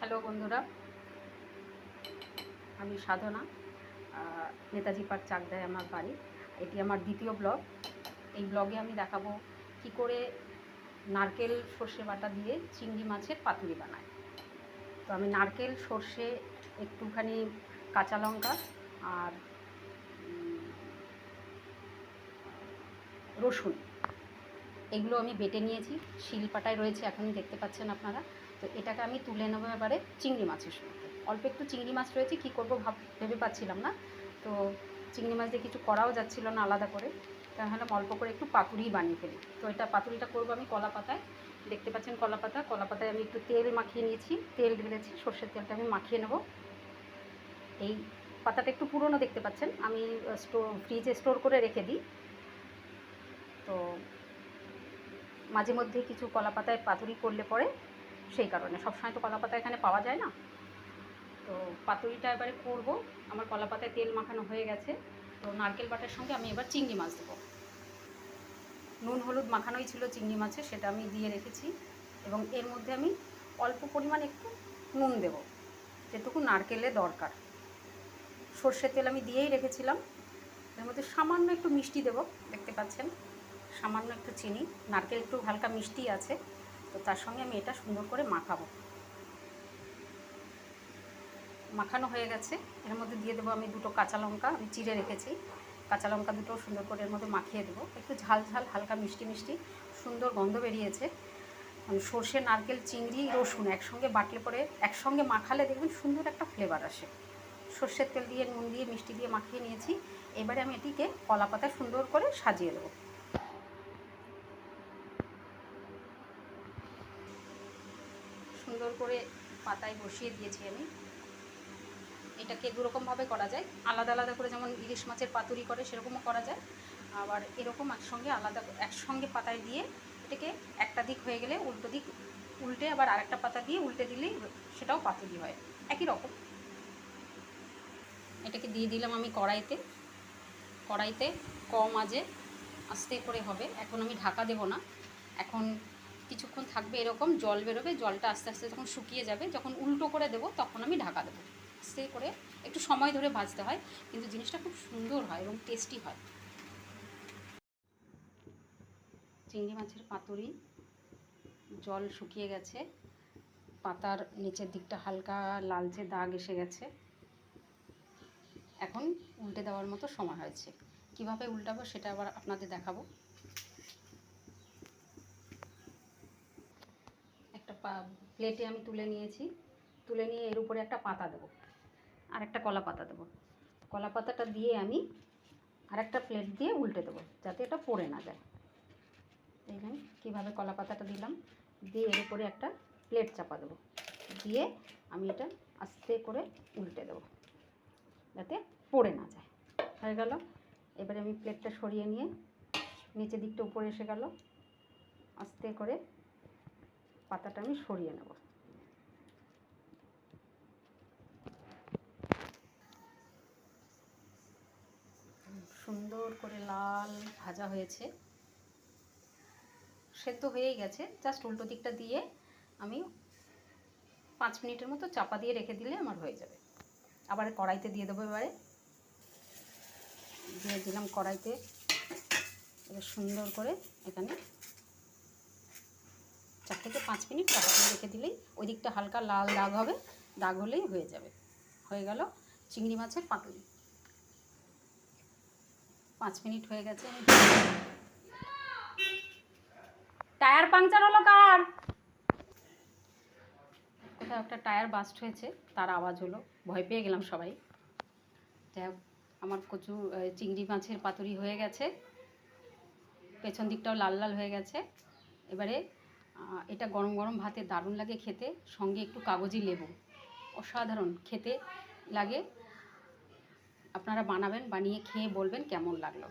Hello বন্ধুরা, আমি সাধনা। Netaji park চাকদায় আমার বাড়ি। এটি আমার দ্বিতীয় ব্লগ। এই ব্লগে আমি দেখাবো কি করে নারকেল সর্ষে বাটা দিয়ে চিংড়ি মাছের পাতুরি বানায়। তো আমি নারকেল, সর্ষে, একটুখানি কাঁচা লঙ্কা আর রসুন এগুলো আমি বেটে নিয়েছি। শিলপাটায় রয়েছে, এখনই দেখতে পাচ্ছেন আপনারা। তো এটাকে আমি তুলে নেবো এবারে চিংড়ি মাছের সঙ্গে। অল্প একটু চিংড়ি মাছ রয়েছে, কী করবো ভেবে পাচ্ছিলাম না। তো চিংড়ি মাছ দিয়ে কিছু করাও যাচ্ছিল না আলাদা করে, তাহলে অল্প করে একটু পাতুরি বানিয়ে ফেলি। তো এটা পাতুরিটা করবো আমি কলা পাতায়। দেখতে পাচ্ছেন কলা পাতায় আমি একটু তেল মাখিয়ে নিয়েছি, তেল ঢেলেছি, সর্ষের তেলটা আমি মাখিয়ে নেব। এই পাতাটা একটু পুরনো দেখতে পাচ্ছেন, আমি ফ্রিজে স্টোর করে রেখে দিই। তো মাঝে মধ্যে কিছু কলা পাতায় পাতুরি করলে পরে, সেই কারণে সবসময় তো কলা পাতা এখানে পাওয়া যায় না। তো পাতুরিটা এবারে করব। আমার কলা পাতায় তেল মাখানো হয়ে গেছে। তো নারকেল বাটার সঙ্গে আমি এবার চিংড়ি মাছ দেবো। নুন হলুদ মাখানোই ছিল চিংড়ি মাছে, সেটা আমি দিয়ে রেখেছি। এবং এর মধ্যে আমি অল্প পরিমাণ একটু নুন দেব, যেটুকু নারকেলে দরকার। সর্ষের তেল আমি দিয়েই রেখেছিলাম। এর মধ্যে সামান্য একটু মিষ্টি দেব, দেখতে পাচ্ছেন, সামান্য একটু চিনি। নারকেল একটু হালকা মিষ্টি আছে, তো তার সঙ্গে আমি এটা সুন্দর করে মাখাবো। মাখানো হয়ে গেছে। এর মধ্যে দিয়ে দেবো আমি দুটো কাঁচা লঙ্কা, আমি চিড়ে রেখেছি। কাঁচা লঙ্কা দুটো সুন্দর করে এর মধ্যে মাখিয়ে দেবো। একটু ঝাল ঝাল, হালকা মিষ্টি মিষ্টি, সুন্দর গন্ধ বেরিয়েছে। সর্ষে, নারকেল, চিংড়ি, রসুন একসঙ্গে বাটলে পরে, একসঙ্গে মাখালে দেখবেন সুন্দর একটা ফ্লেভার আসে। সর্ষের তেল দিয়ে, নুন দিয়ে, মিষ্টি দিয়ে মাখিয়ে নিয়েছি। এবারে আমি এটিকে কলা পাতায় সুন্দর করে সাজিয়ে দেবো। সুন্দর করে পাতায় বসিয়ে দিয়েছি আমি। এটাকে দুরকমভাবে করা যায়, আলাদা আলাদা করে, যেমন ইলিশ মাছের পাতুরি করে সেরকমও করা যায়। আবার এরকম একসঙ্গে পাতায় দিয়ে এটাকে একটা দিক হয়ে গেলে উল্টো দিক উল্টে আবার আরেকটা পাতা দিয়ে উল্টে দিলেই সেটাও পাতুরি হয়, একই রকম। এটাকে দিয়ে দিলাম আমি কড়াইতে কম আঁচে আস্তে করে হবে। এখন আমি ঢাকা দেব না, এখন কিছুক্ষণ থাকবে, এরকম জল বেরোবে, জলটা আস্তে আস্তে যখন শুকিয়ে যাবে, যখন উল্টো করে দেবো তখন আমি ঢাকা দেবো। আস্তে করে একটু সময় ধরে ভাজতে হয়, কিন্তু জিনিসটা খুব সুন্দর হয় এবং টেস্টি হয়। চিংড়ি মাছের পাতুরি, জল শুকিয়ে গেছে, পাতার নিচের দিকটা হালকা লালচে দাগ এসে গেছে। এখন উল্টে দেওয়ার মতো সময় হয়েছে। কিভাবে উল্টাবো সেটা আবার আপনাদের দেখাবো। একটা প্লেটে আমি তুলে নিয়েছি, তুলে নিয়ে এর উপরে একটা পাতা দেবো, আর একটা কলা পাতা দেবো। কলা পাতাটা দিয়ে আমি আরেকটা প্লেট দিয়ে উল্টে দেবো, যাতে এটা পড়ে না যায়। দেখবেন কীভাবে কলা পাতাটা দিলাম, দিয়ে এর উপরে একটা প্লেট চাপা দেবো, দিয়ে আমি এটা আস্তে করে উল্টে দেবো, যাতে পড়ে না যায়। হয়ে গেল। এবারে আমি প্লেটটা সরিয়ে নিয়ে, নিচের দিকটা উপরে এসে গেল, আস্তে করে পাতাটা আমি সরিয়ে নেব। সুন্দর করে লাল ভাজা হয়েছে, সেদ্ধ হয়েই গেছে। জাস্ট উল্টো দিকটা দিয়ে আমি 5 মিনিটের মতো চাপা দিয়ে রেখে দিলে আমার হয়ে যাবে। আবার কড়াইতে দিয়ে দেবো। এবারে দিয়ে দিলাম কড়াইতে, এবার সুন্দর করে এখানে 4 থেকে 5 মিনিট চাপা দিয়ে রেখে দিলেই ওই দিকটা হালকা লাল দাগ হবে, দাগ হলেই হয়ে যাবে। হয়ে গেল চিংড়ি মাছের পাতুরি। 5 মিনিট হয়ে গেছে। টায়ার পাংচার হলো কার? কোথাও একটা টায়ার বাস্ট হয়েছে, তার আওয়াজ হলো, ভয় পেয়ে গেলাম সবাই। যাই হোক, আমার চিংড়ি মাছের পাতুরি হয়ে গেছে, পেছন দিকটাও লাল লাল হয়ে গেছে। এবারে এটা গরম গরম ভাতে দারুণ লাগে খেতে, সঙ্গে একটু কাগজি লেবু, অসাধারণ খেতে লাগে। আপনারা বানাবেন, বানিয়ে খেয়ে বলবেন কেমন লাগলো।